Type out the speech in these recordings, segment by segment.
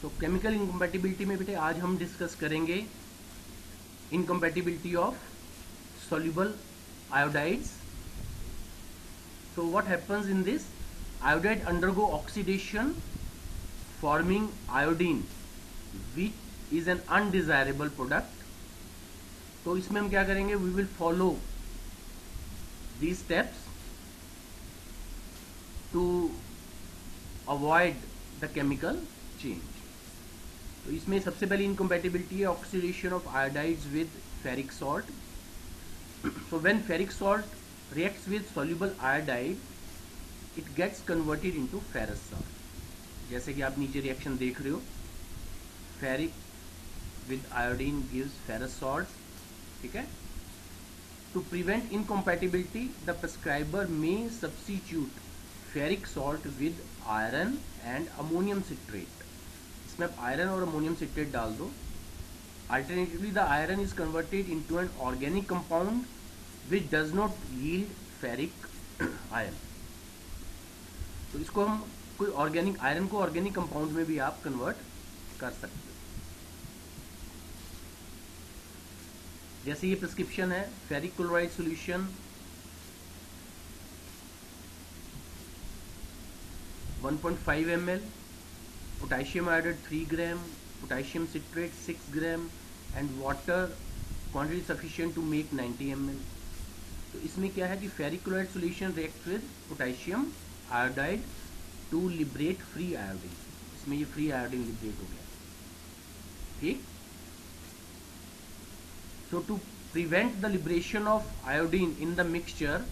तो chemical incompatibility में बेटे आज हम डिस्कस करेंगे incompatibility of soluble iodides. So what happens in this? Iodide undergo oxidation forming iodine which is an undesirable product. तो इसमें हम क्या करेंगे? We will follow these steps to avoid the chemical change. तो इसमें सबसे पहली इनकम्पैटिबिलिटी है oxidation of iodides with ferric salt. So when ferric salt reacts with soluble iodide, it gets converted into ferrous salt. जैसे कि आप नीचे reaction देख रहे हो, ferric with iodine gives ferrous salt. ठीक है. To prevent incompatibility, the prescriber may substitute ferric salt with iron and ammonium citrate. इसमें आप आयरन और अमोनियम सिट्रेट डाल दो. Alternatively, the iron is converted into an organic compound which does not yield ferric iron. तो इसको हम कोई organic iron को ऑर्गेनिक कंपाउंड में भी आप कन्वर्ट कर सकते हो. जैसे ये प्रिस्क्रिप्शन है, ferric chloride solution 1.5 ml, potassium iodide 3 gram, potassium citrate 6 gram and water quantity sufficient to make 90 ml. तो इसमें क्या है कि ferric chloride solution react with potassium iodide to liberate free iodine. इसमें ये फ्री आयोडीन लिबरेट हो गया. ठीक. So to prevent the liberation of iodine in the mixture,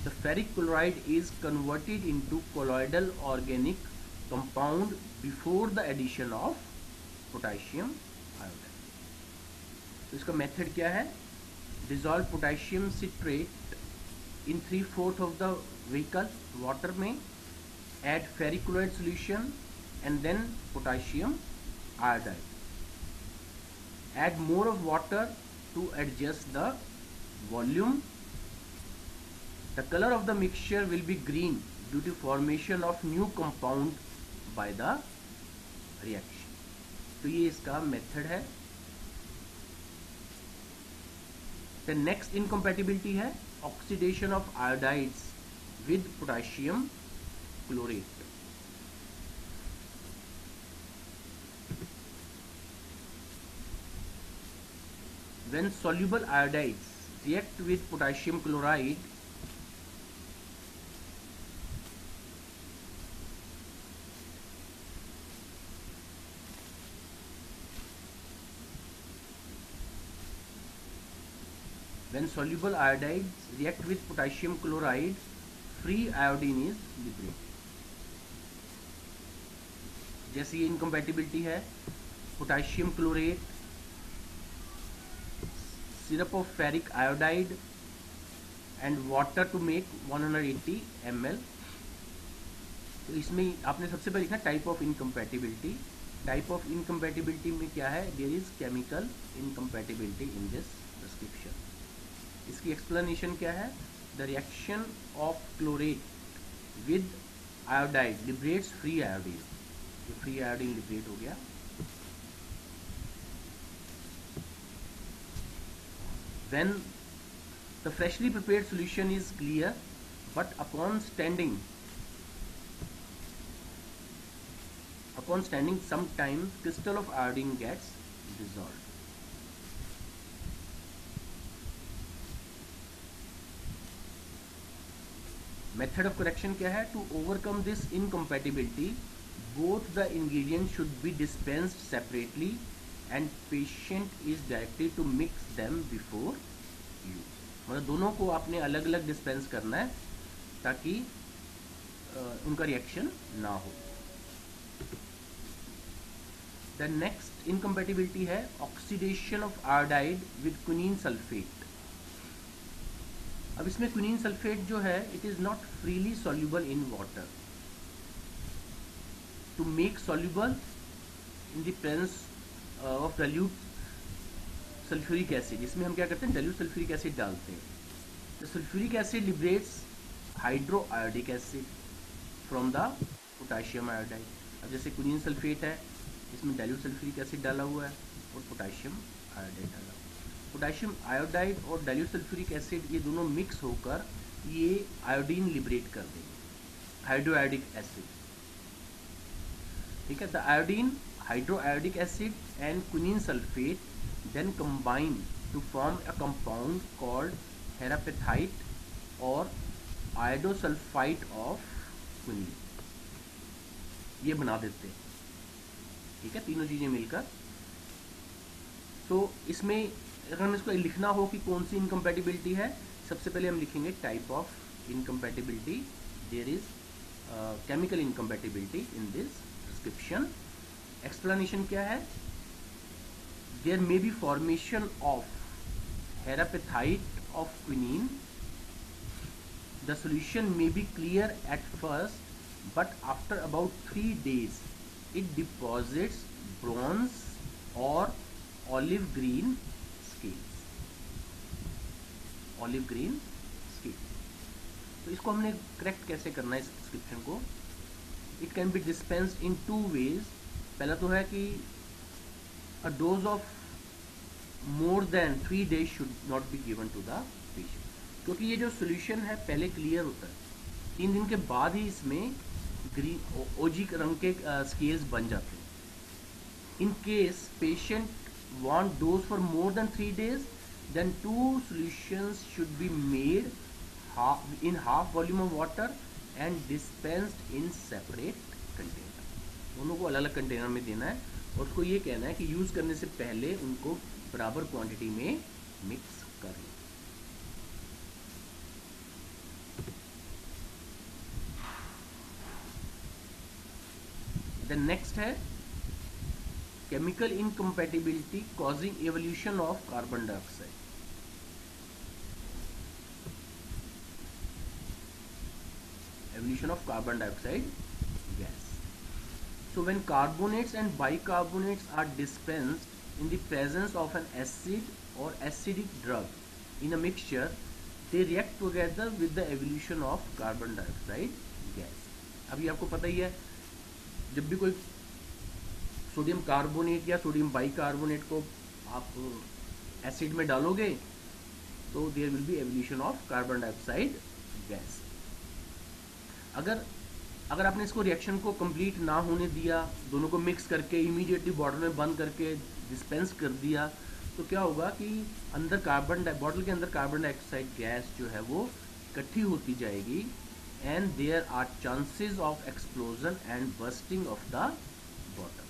the ferric chloride is converted into colloidal organic compound before the addition of potassium iodide. तो इसका method क्या है? Dissolve potassium citrate in 3/4 of the vehicle water में, add ferric chloride solution and then potassium iodide. Add more of water to adjust the volume. The colour of the mixture will be green due to formation of new compound by the reaction. तो ये इसका method है. The next incompatibility है oxidation of iodides with potassium chlorate. When soluble iodides react with potassium chloride, when soluble iodides react with potassium chloride, free iodine is liberated. जैसे ये incompatibility है, potassium chlorate, syrup of ferric iodide and water to make 180 ml. तो इसमें आपने सबसे पहले लिखा type of incompatibility. Type of incompatibility में क्या है? There is chemical incompatibility in this description. इसकी एक्सप्लेनेशन क्या है? The reaction of chlorate with iodide liberates free iodine. ये फ्री आयोडीन लिबरेट हो गया. When the freshly prepared solution is clear, but upon standing sometimes crystal of iodine gets dissolved. Method of correction क्या है? To overcome this incompatibility, both the ingredients should be dispensed separately and patient is directed to mix them before use. मतलब दोनों को आपने अलग अलग dispense करना है ताकि उनका रिएक्शन ना हो. द नेक्स्ट इनकम्पैटिबिलिटी है oxidation of iodide with quinine sulphate. अब इसमें क्विनीन सल्फेट जो है, it is not freely soluble in water. To make soluble in the presence of dilute sulphuric acid, इसमें हम क्या करते हैं? डाइल्यूट सल्फ्यूरिक एसिड डालते हैं. The sulphuric acid liberates hydro iodic acid from the potassium iodide. अब जैसे quinine sulphate है, इसमें डाइल्यूट सल्फ्यूरिक एसिड डाला हुआ है और पोटाशियम आयोडाइड डाला हुआ है। पोटाशियम आयोडाइड और डाइल्यूट सल्फ्यूरिक एसिड ये दोनों मिक्स होकर ये आयोडीन लिबरेट कर देंगे, हाइड्रोआयोडिक एसिड। ठीक है, the iodine, hydroiodic acid and quinine sulphate then combine to form a compound called herapethite or iodosulfite of quinine, ये बना देते हैं। ठीक है, तीनों चीजें मिलकर। तो इसमें अगर हम इसको लिखना हो कि कौन सी इनकम्पैटिबिलिटी है, सबसे पहले हम लिखेंगे type of incompatibility. There is chemical incompatibility in this description. Explanation क्या है? There may be formation of herapethite of quinine. The solution may be clear at first, but after about 3 days, it deposits bronze or olive green scales. Olive green scales. तो इसको हमने correct कैसे करना है इस description को? It can be dispensed in 2 ways. पहला तो है कि a dose of more than 3 days should not be given to the patient, क्योंकि ये जो solution है पहले क्लियर होता है, 3 दिन के बाद ही इसमें ग्रीन ओजी रंग के स्केल्स बन जाते हैं। In case patient want dose for more than 3 days, then 2 solutions should be made in half volume of water and dispensed in separate container. दोनों को अलग अलग कंटेनर में देना है और उसको ये कहना है कि यूज करने से पहले उनको बराबर क्वांटिटी में मिक्स कर लो। देन नेक्स्ट है chemical incompatibility causing evolution of carbon dioxide. Evolution of carbon dioxide gas. So when carbonates and bicarbonates are dispensed in the presence of an acid or acidic drug in a mixture, they react together with the evolution of carbon dioxide gas. अभी आपको पता ही है, जब भी कोई sodium carbonate या sodium bicarbonate को आप एसिड में डालोगे तो there will be evolution of carbon dioxide gas. अगर आपने इसको रिएक्शन को कंप्लीट ना होने दिया, दोनों को मिक्स करके इमीडिएटली बॉटल में बंद करके डिस्पेंस कर दिया, तो क्या होगा कि बॉटल के अंदर कार्बन डाइऑक्साइड गैस जो है वो इकट्ठी होती जाएगी and there are chances of explosion and bursting of the bottle.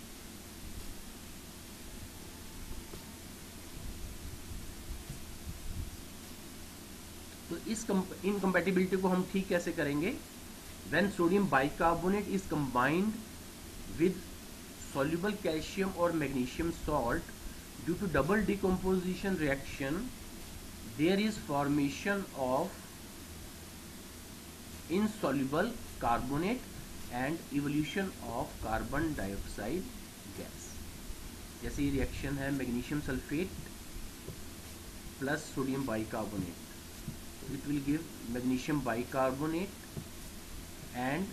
तो इस इनकम्पैटिबिलिटी को हम ठीक कैसे करेंगे? When sodium bicarbonate is combined with soluble calcium or magnesium salt due to double decomposition reaction, there is formation of insoluble carbonate and evolution of carbon dioxide gas. जैसे ये reaction है magnesium sulphate plus sodium bicarbonate, it will give magnesium bicarbonate and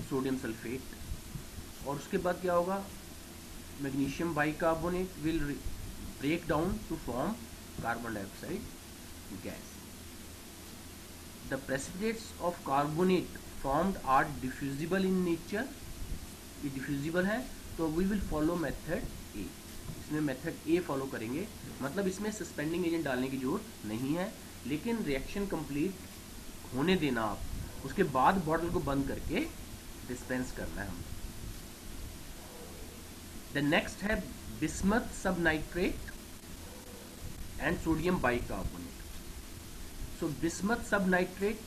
sodium sulphate, और उसके बाद क्या होगा? Magnesium bicarbonate will break down to form carbon dioxide gas. The precipitates of carbonate formed are diffusible in nature. ये diffusible है तो we will follow method A. इसमें method ए follow करेंगे, मतलब इसमें सस्पेंडिंग एजेंट डालने की जरूरत नहीं है, लेकिन रिएक्शन कंप्लीट होने देना आप, उसके बाद बॉटल को बंद करके डिस्पेंस करना है हमें। द नेक्स्ट है bismuth subnitrate and sodium bicarbonate. So bismuth subnitrate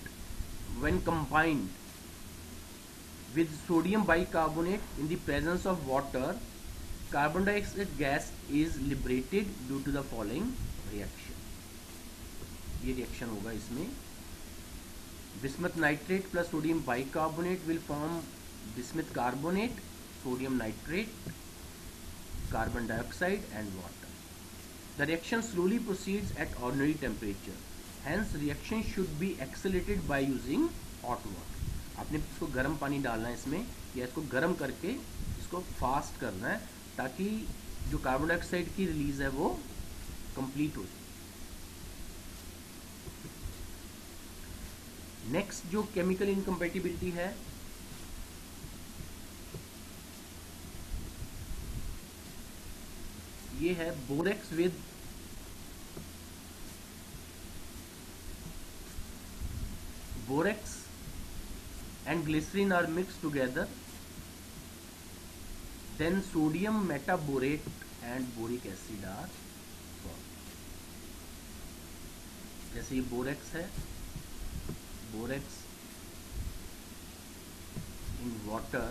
when combined with sodium bicarbonate in the presence of water, carbon dioxide gas is liberated due to the following reaction. ये reaction होगा इसमें। Bismuth nitrate plus sodium bicarbonate will form bismuth carbonate, sodium nitrate, carbon dioxide and water. The reaction slowly proceeds at ordinary temperature. Hence reaction should be accelerated by using hot water. आपने इसको गर्म पानी डालना है इसमें, या इसको गर्म करके को फास्ट करना है ताकि जो कार्बन डाइऑक्साइड की रिलीज है वो कंप्लीट हो जाए। नेक्स्ट जो केमिकल इनकम्पैटिबिलिटी है ये है borax with borax and glycerin are mixed together, then sodium metaborate and boric acid are formed. जैसे ये बोरेक्स है, borax in water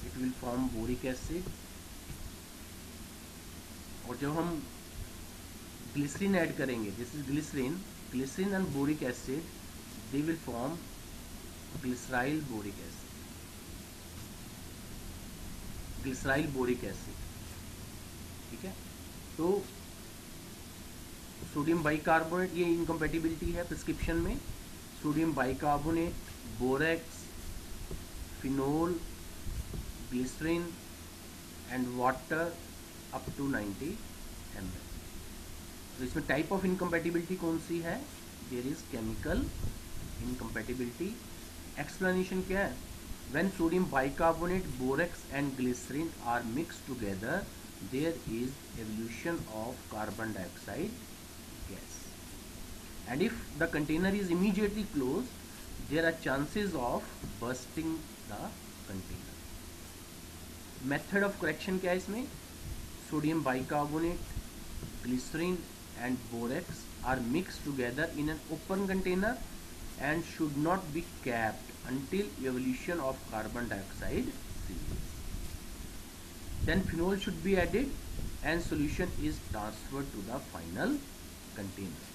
it will form boric acid, और जब हम ग्लिसरीन ऐड करेंगे, this is glycerin and boric acid, they will form glyceryl boric acid, ठीक है। तो सोडियम बाइकार्बोनेट, ये इनकम्पैटिबिलिटी है प्रिस्क्रिप्शन में, sodium bicarbonate, borax, phenol, glycerin and water up to 90 ml। तो इसमें टाइप ऑफ इनकम्पैटिबिलिटी कौन सी है? There is chemical incompatibility. Explanation क्या है? When sodium bicarbonate, borax and glycerin are mix together there is evolution of carbon dioxide gas, and if the container is immediately close there are chances of bursting the container. Method of correction क्या है इसमें? Sodium bicarbonate, glycerin and borax are mixed together in an open container and should not be capped until evolution of carbon dioxide ceases. Then phenol should be added and solution is transferred to the final container.